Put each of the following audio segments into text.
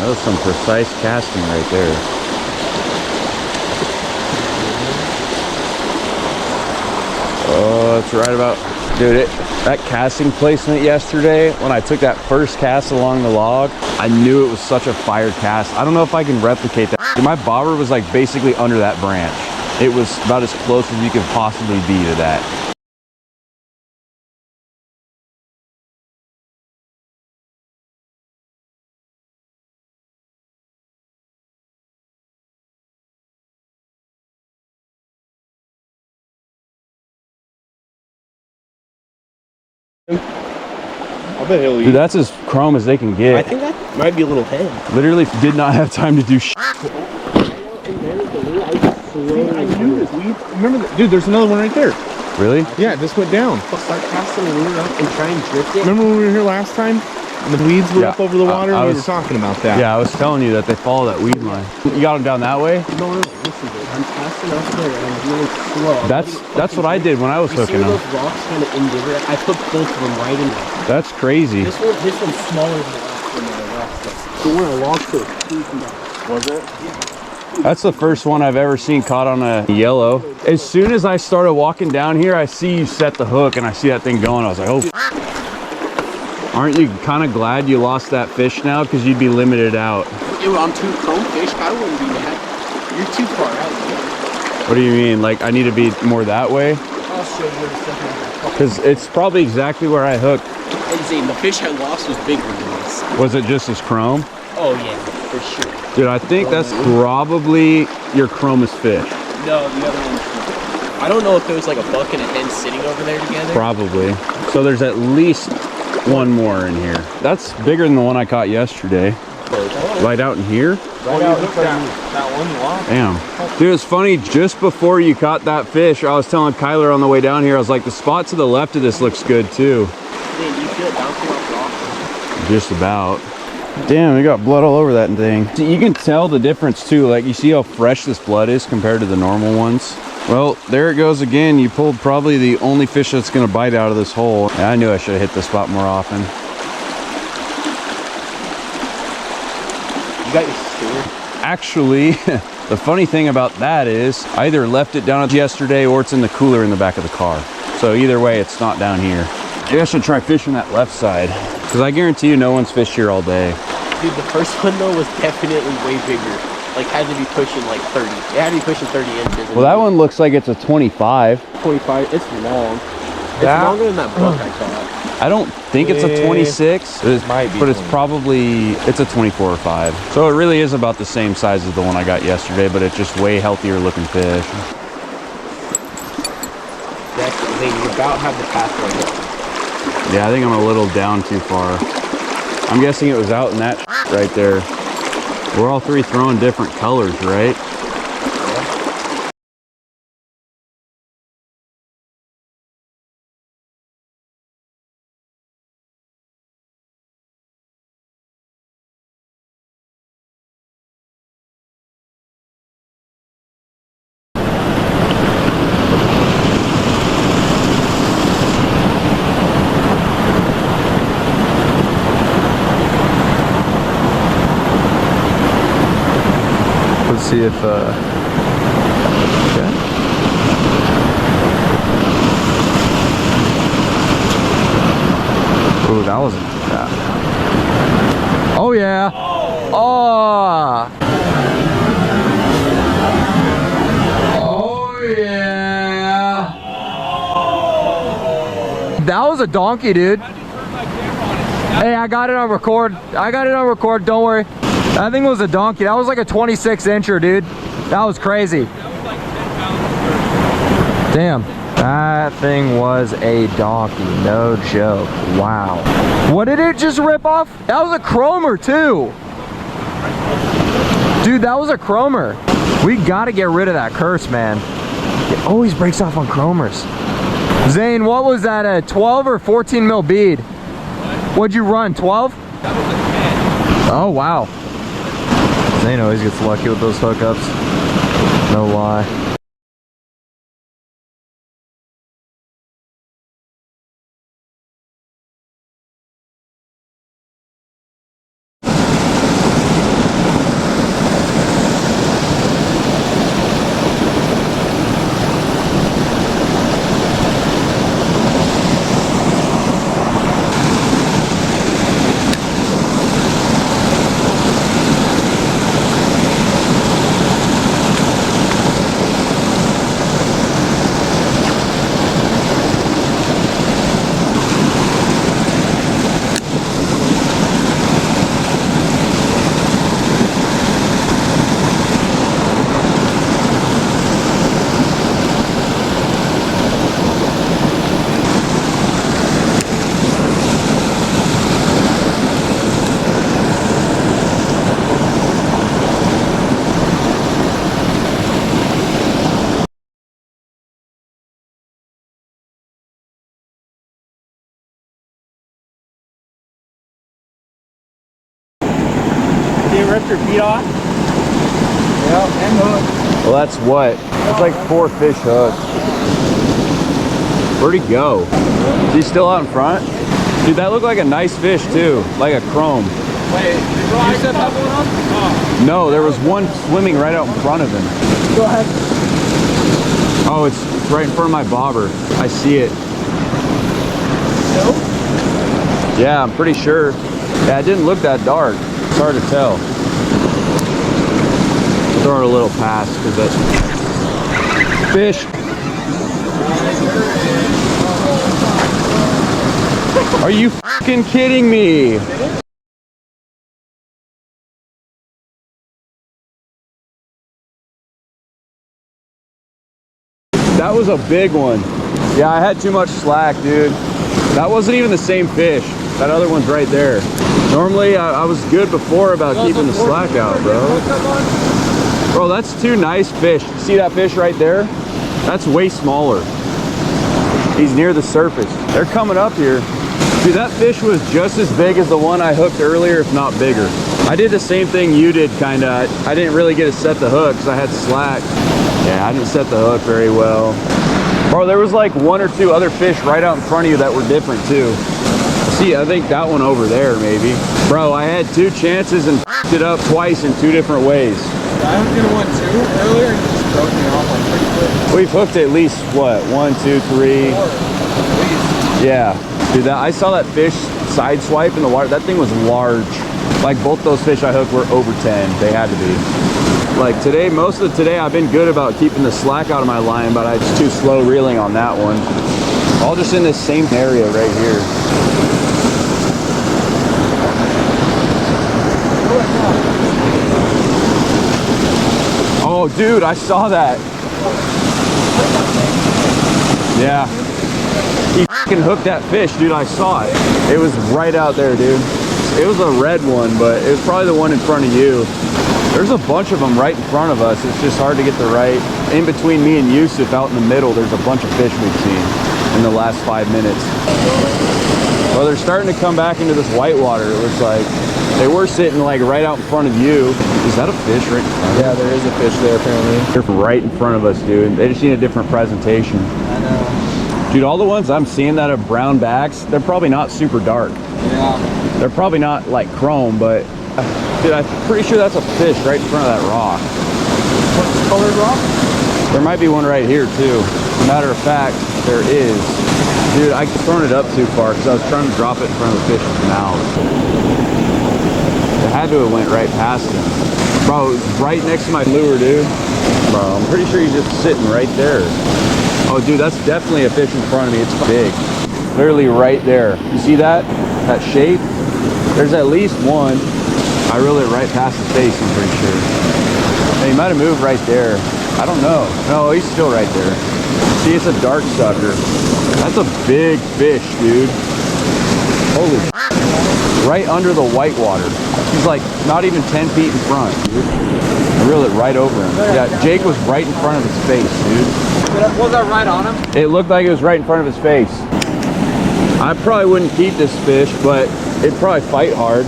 That was some precise casting right there. Oh, that's right about, dude, that casting placement yesterday, when I took that first cast along the log, I knew it was such a fire cast. I don't know if I can replicate that. My bobber was like basically under that branch. It was about as close as you could possibly be to that. I bet he'll eat. Dude, that's as chrome as they can get. I think that might be a little head. Literally did not have time to do shit. I knew this. Remember that? Dude, there's another one right there. Really? Yeah, it just went down. Start casting the lure up and try and drift it. Remember when we were here last time? And the weeds were up over the water? We were talking about that. Yeah, I was telling you that they follow that weed line. You got them down that way? No, listen, dude. I'm casting up there and I'm really slow. That's what I did when I was hooking them. Those rocks kind of indifferent. I put both of them right in there. That's crazy. This one's smaller than the last one that I lost. The one I lost was 2 feet. Was it? Yeah. That's the first one I've ever seen caught on a yellow. As soon as I started walking down here, I see you set the hook and I see that thing going. I was like, oh. Aren't you kind of glad you lost that fish now? Because you'd be limited out. On 2 chrome fish, I wouldn't be mad. You're too far out. What do you mean? Like I need to be more that way? I'll show you in a second. Because it's probably exactly where I hooked. Insane. The fish I lost was bigger than this. Was it just as chrome? Oh yeah, for sure. Dude, I think that's probably your chromest fish. No, the other one. I don't know if there was like a buck and a hen sitting over there together. Probably. So there's at least one more in here. That's bigger than the one I caught yesterday. Right out in here? Right out that one you lost. Damn. Dude, it's funny, just before you caught that fish, I was telling Kyler on the way down here, I was like, the spot to the left of this looks good too. Man, do you feel it bouncing off the rock? Just about. Damn, we got blood all over that thing. You can tell the difference too. Like, you see how fresh this blood is compared to the normal ones? Well, there it goes again. You pulled probably the only fish that's gonna bite out of this hole. Yeah, I knew I should have hit this spot more often. You got your steer? Actually, the funny thing about that is I either left it down yesterday or it's in the cooler in the back of the car. So either way, it's not down here. Maybe I should try fishing that left side, because I guarantee you no one's fished here all day. Dude, the first one though was definitely way bigger. Like, had to be pushing like 30. It had to be pushing 30 inches. Well, that one looks like it's a 25. 25, it's long. It's longer than that buck I caught. I don't think it's a 26, might be, but it's probably, it's a 24 or 5. So it really is about the same size as the one I got yesterday, but it's just way healthier looking fish. Definitely, you about have the pathway. Yeah, I think I'm a little down too far. I'm guessing it was out in that right there. We're all three throwing different colors, right? Let's see if, okay. Ooh, that wasn't too bad. Oh yeah. Oh. Oh yeah. That was a donkey, dude. Hey, I got it on record. Don't worry. That thing was a donkey. That was like a 26 incher, dude. That was crazy. Damn. That thing was a donkey. No joke. Wow. What did it just rip off? That was a chromer too. Dude, that was a chromer. We gotta get rid of that curse, man. It always breaks off on chromers. Zane, what was that, a 12 or 14 mil bead? What'd you run, 12? That was a 10. Oh, wow. Zane always gets lucky with those hookups. No lie. rip your feet off. Yeah, and hook. Well, that's what? It's like 4 fish hooked. Where'd he go? Is he still out in front? Dude, that looked like a nice fish too, like a chrome. Wait, you said that one up? Oh. No, there was one swimming right out in front of him. Go ahead. Oh, it's right in front of my bobber. I see it. No? Yeah, I'm pretty sure. Yeah, it didn't look that dark. It's hard to tell. Throw it a little past because that fish. Are you fucking kidding me? That was a big one. Yeah, I had too much slack, dude. That wasn't even the same fish. That other one's right there. Normally, I was good before about keeping the slack out, bro. Bro, that's 2 nice fish. See that fish right there? That's way smaller. He's near the surface. They're coming up here. Dude, that fish was just as big as the one I hooked earlier, if not bigger. I did the same thing you did, kinda. I didn't really get to set the hook because I had slack. Yeah, I didn't set the hook very well. Bro, there was like 1 or 2 other fish right out in front of you that were different too. See, I think that one over there maybe. Bro, I had 2 chances and f***ed it up twice in 2 different ways. I was gonna want 2 earlier and you just broke me off like pretty quick. We've hooked at least, what, 1, 2, 3. 4, at least. Yeah. Dude, I saw that fish side swipe in the water. That thing was large. Like both those fish I hooked were over 10. They had to be. Like today, most of today I've been good about keeping the slack out of my line, but I was too slow reeling on that one. All just in this same area right here. Oh, dude, I saw that. Yeah. He fucking hooked that fish, dude. I saw it. It was right out there, dude. It was a red one, but it was probably the one in front of you. There's a bunch of them right in front of us. It's just hard to get the right. In between me and Yusuf out in the middle, there's a bunch of fish we've seen in the last 5 minutes. Well, they're starting to come back into this whitewater, it looks like. They were sitting like right out in front of you. Is that a fish right in front of you? Yeah, there is a fish there apparently. They're right in front of us, dude. They just need a different presentation. I know. Dude, all the ones I'm seeing that have brown backs, they're probably not super dark. Yeah. They're probably not like chrome, but dude, I'm pretty sure that's a fish right in front of that rock. What's the colored rock? There might be one right here too. Matter of fact, there is. Dude, I thrown it up too far because I was trying to drop it in front of the fish's mouth. It had to have went right past him. Bro, it was right next to my lure, dude. Bro, I'm pretty sure he's just sitting right there. Oh, dude, that's definitely a fish in front of me. It's big. Literally right there. You see that? That shape? There's at least one. I reeled it right past his face, I'm pretty sure. And he might have moved right there. I don't know. No, he's still right there. See, it's a dark sucker. That's a big fish, dude. Holy shit. Right under the whitewater. He's like not even 10 feet in front, dude. I reeled it right over him. Yeah, Jake was right in front of his face, dude. Was that right on him? It looked like it was right in front of his face. I probably wouldn't keep this fish, but it'd probably fight hard.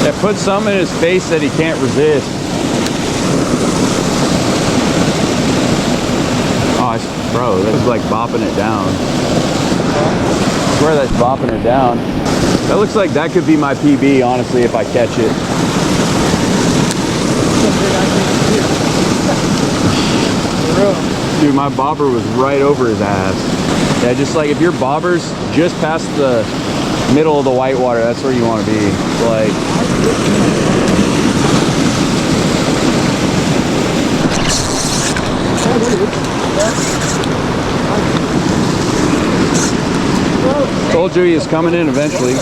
It put something in his face that he can't resist. Oh, bro, that's like bopping it down. I swear that's bopping it down. That looks like that could be my PB, honestly, if I catch it. Dude, my bobber was right over his ass. Yeah, just like if your bobber's just past the middle of the whitewater, that's where you want to be. Like, told you he is coming in eventually.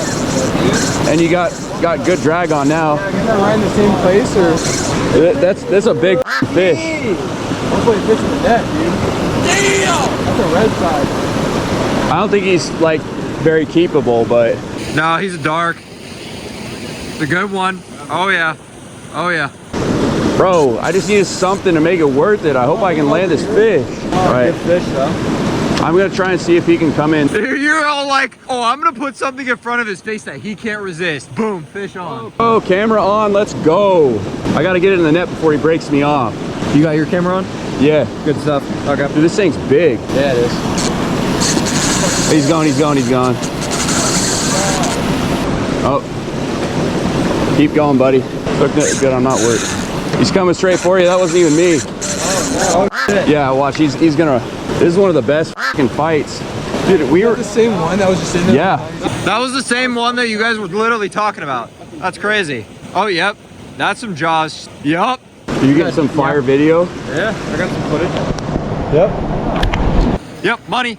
And you got good drag on now. You're gonna ride in the same place or? That's a big fish. Hopefully it fits in the net, dude. Damn! That's a red side. I don't think he's like very keepable, but No, he's dark. It's a good one. Oh yeah. Oh yeah. bro, I just needed something to make it worth it. I hope I can land this fish. Oh, Right. good fish though. I'm gonna try and see if he can come in. You're all like, oh, I'm gonna put something in front of his face that he can't resist. Boom, fish on. Oh, camera on, let's go. I gotta get it in the net before he breaks me off. You got your camera on? Yeah. Good stuff. Okay. Dude, this thing's big. Yeah, it is. He's gone, he's gone, he's gone. Oh. Keep going, buddy. Look good, I'm not worried. He's coming straight for you. That wasn't even me. Oh, shit. Yeah, watch, he's gonna, this is one of the best fucking fights. Dude, we were the same one that was just in there. Yeah. That was the same one that you guys were literally talking about. That's crazy. Oh, yep. That's some jaws. Yup. You get some fire video? Yeah, I got some footage. Yep. Yep, money.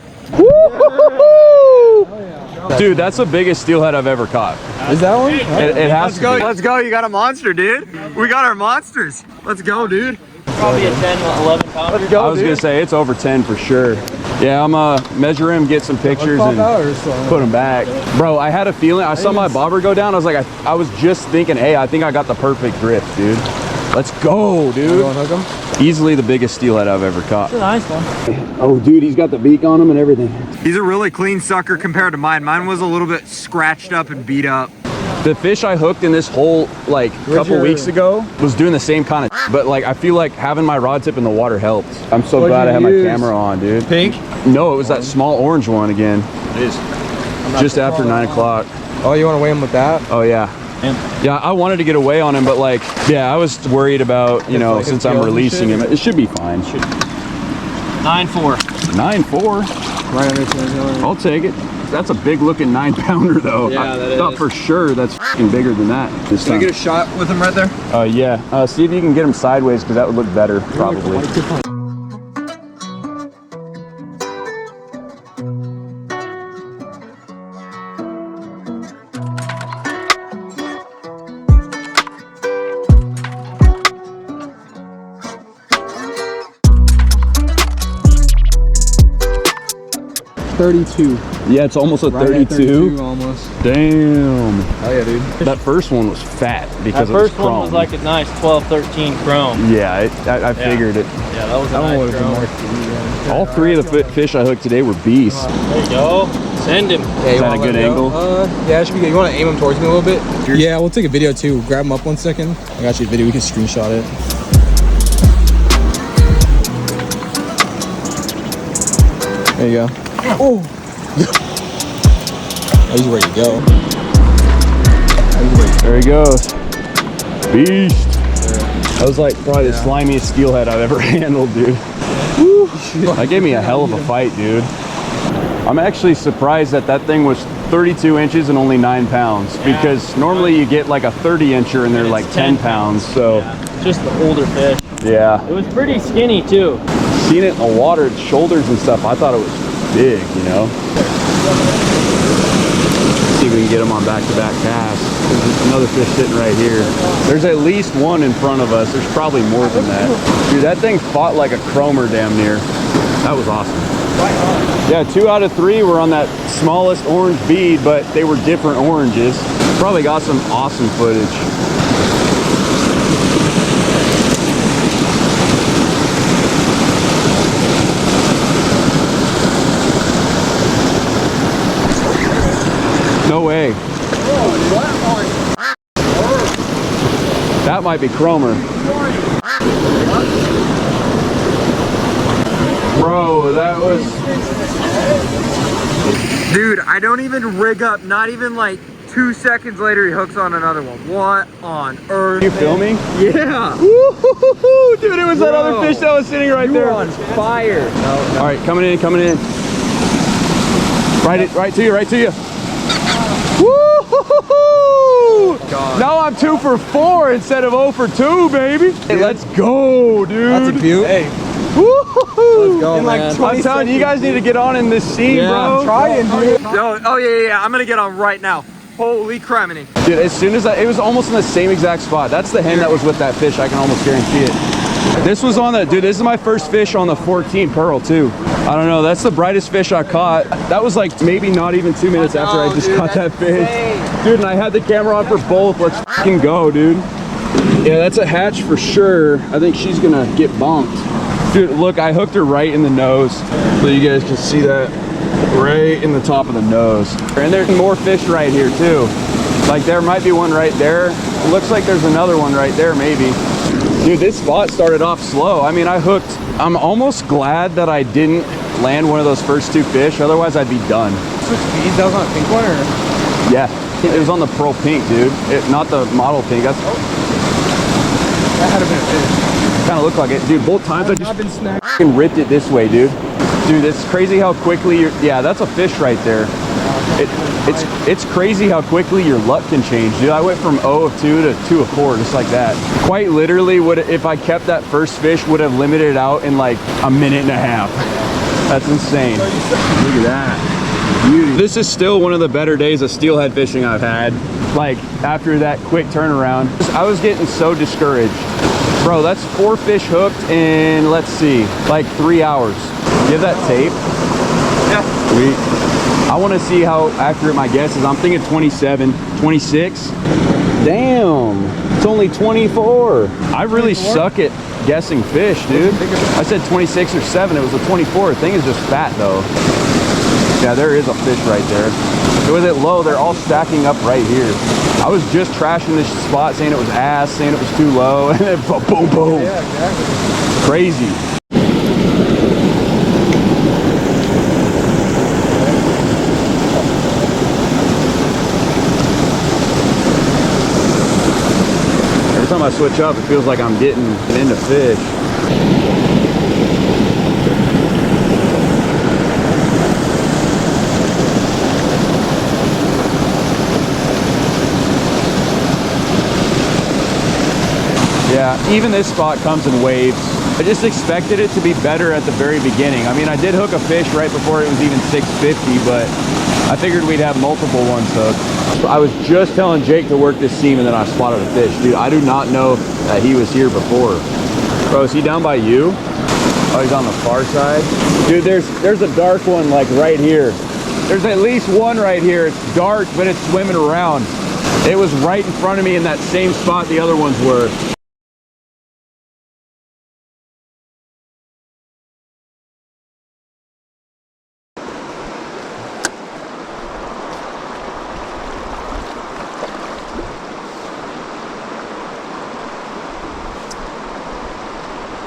Dude, that's the biggest steelhead I've ever caught. Is that one? It has Let's go. to be. Let's go. You got a monster, dude. We got our monsters. Let's go, dude. Probably a 10, 11 pounder. Let's go, I was gonna say it's over 10 for sure. Yeah, I'm measure him, get some pictures, and put him back. Bro, I had a feeling. I saw my bobber go down. I was like, I was just thinking, hey, I think I got the perfect grip, dude. Let's go, dude. Go and hook him? Easily the biggest steelhead I've ever caught. It's a nice one. Oh, dude, he's got the beak on him and everything. He's a really clean sucker compared to mine. Mine was a little bit scratched up and beat up. The fish I hooked in this hole like a couple weeks ago was doing the same kind of, but like I feel like having my rod tip in the water helped. I'm so glad I had my camera on, dude. Pink? No, it was that small orange one again. It is. Just after 9 o'clock. Oh, you want to weigh him with that? Oh yeah. Yeah, I wanted to get away on him, but like, yeah, I was worried about, you know, like since I'm releasing him, it should be fine. 9.4. 9.4. Right under 20. I'll take it. That's a big looking 9-pounder though. Yeah, that I thought is. for sure that's fucking bigger than that this Can I time. get a shot with him right there? Yeah. See if you can get him sideways because that would look better, probably. Yeah, it's almost a 32. Almost. Damn. Oh yeah, dude. That first one was fat because That it was first one chrome. was like a nice 12, 13 chrome. Yeah, I figured it. Yeah, that was a That one nice would have been chrome. more. All three of the fish I hooked today were beasts. There you go. Send him. Yeah, Is you that wanna a good let him angle? go? Yeah, it should be good. You want to aim him towards me a little bit? Yeah, we'll take a video too. Grab him up 1 second. I got you a video. We can screenshot it. There you go. Oh! He's ready to go. There he goes. Beast. That was like probably the slimiest steelhead I've ever handled, dude. Woo. That gave me a hell of a fight, dude. I'm actually surprised that that thing was 32 inches and only 9 pounds because normally you get like a 30-incher and they're like 10 pounds. So Just the older fish. yeah, It was pretty skinny too. seen it in the water, its shoulders and stuff. I thought it was big, you know. See if we can get him on back-to-back casts. There's another fish sitting right here. There's at least one in front of us. There's probably more than that. Dude, that thing fought like a chromer damn near. That was awesome. Yeah, 2 out of 3 were on that smallest orange bead, but they were different oranges. Probably got some awesome footage. No way. That might be chromer. Bro, that was... Dude, I don't even rig up. Not even like 2 seconds later, he hooks on another one. What on earth? You filming? Yeah. Woo-hoo-hoo-hoo! Dude, it was that other fish that was sitting right there. On fire. All right, coming in, coming in. Right to you, right to you. Woo-hoo-hoo-hoo! Now I'm 2 for 4 instead of 0 for 2, baby. Hey, let's go, dude. That's a beaut. Hey, Woo-hoo-hoo! let's go, In like man. 20 I'm telling you, you guys need to get on in this scene, bro. I'm trying, dude. Oh yeah. I'm gonna get on right now. Holy criminy. Dude, as soon as it was almost in the same exact spot. That's the hen that was with that fish. I can almost guarantee it. This was on the, dude, this is my first fish on the 14 pearl too. I don't know, that's the brightest fish I caught. That was like maybe not even 2 minutes after I just caught that fish. Dude, and I had the camera on for both. Let's fucking go, dude. Yeah, that's a hatch for sure. I think she's gonna get bumped. Dude, look, I hooked her right in the nose. So you guys can see that right in the top of the nose. And there's more fish right here too. Like there might be one right there. It looks like there's another one right there maybe. Dude, this spot started off slow. I mean, I'm almost glad that I didn't land one of those first two fish. Otherwise, I'd be done. Switch speeds. That was on a pink one, or? Yeah, it was on the Pearl Pink, dude. Not the model pink. That had to been a fish. Kind of looked like it. Dude, both times I I've been snagged. just ripped it this way, dude. Dude, it's crazy how quickly yeah, that's a fish right there. It's crazy how quickly your luck can change, dude. I went from 0 of 2 to 2 of 4, just like that. Quite literally, if I kept that first fish, would have limited it out in like a minute and a half. That's insane. Look at that. Beauty. This is still one of the better days of steelhead fishing I've had. Like, after that quick turnaround. I was getting so discouraged. Bro, that's 4 fish hooked in, let's see, like 3 hours. You have that tape? Yeah. Sweet. I want to see how accurate my guess is. I'm thinking 27, 26. Damn, it's only 24. I really suck at guessing fish, dude. I said 26 or 7. It was a 24. The thing is just fat, though. Yeah, there is a fish right there. With it low, they're all stacking up right here. I was just trashing this spot, saying it was ass, saying it was too low, and then boom, boom. Yeah, exactly. Crazy. Every time I switch up, it feels like I'm getting into fish. Yeah, even this spot comes in waves. I just expected it to be better at the very beginning. I mean, I did hook a fish right before it was even 650, but I figured we'd have multiple ones hooked. I was just telling Jake to work this seam and then I spotted a fish. Dude, I do not know that he was here before. Bro, is he down by you? Oh, he's on the far side. Dude, there's a dark one like right here. There's at least one right here. It's dark, but it's swimming around. It was right in front of me in that same spot the other ones were.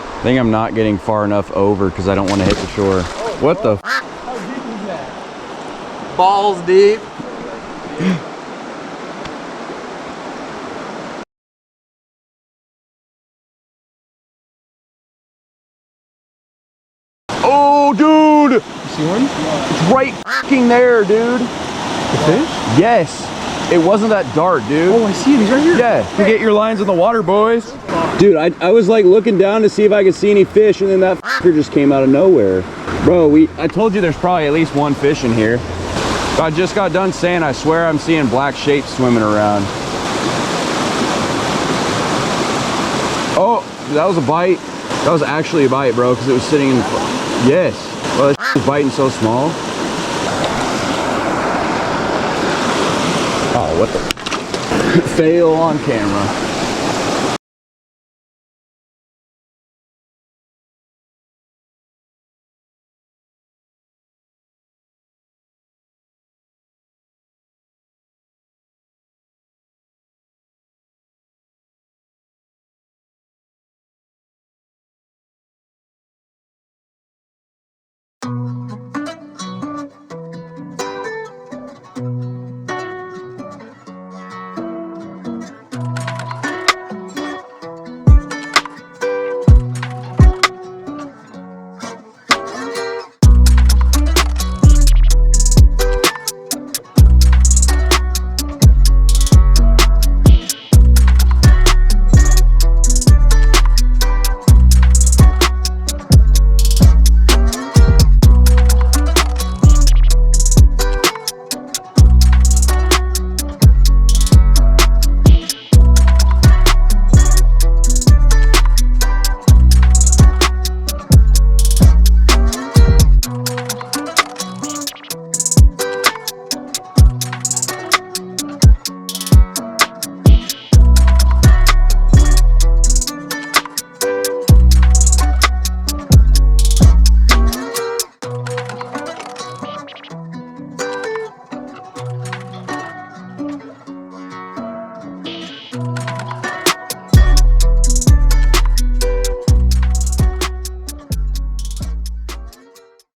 I think I'm not getting far enough over because I don't want to hit the shore. What the? How deep is that? Balls deep. Oh, dude! You see one? It's right fucking there, dude. The fish? Yes. It wasn't that dark, dude. Oh, I see it. He's right here. Yeah, you get your lines in the water, boys. Dude, I was like looking down to see if I could see any fish, and then that fucker just came out of nowhere. Bro, I told you there's probably at least one fish in here. I just got done saying I swear I'm seeing black shapes swimming around. Oh, that was a bite. That was actually a bite, bro, because it was sitting in... Yes. Well, that was biting so small. Oh, what the... Fail on camera.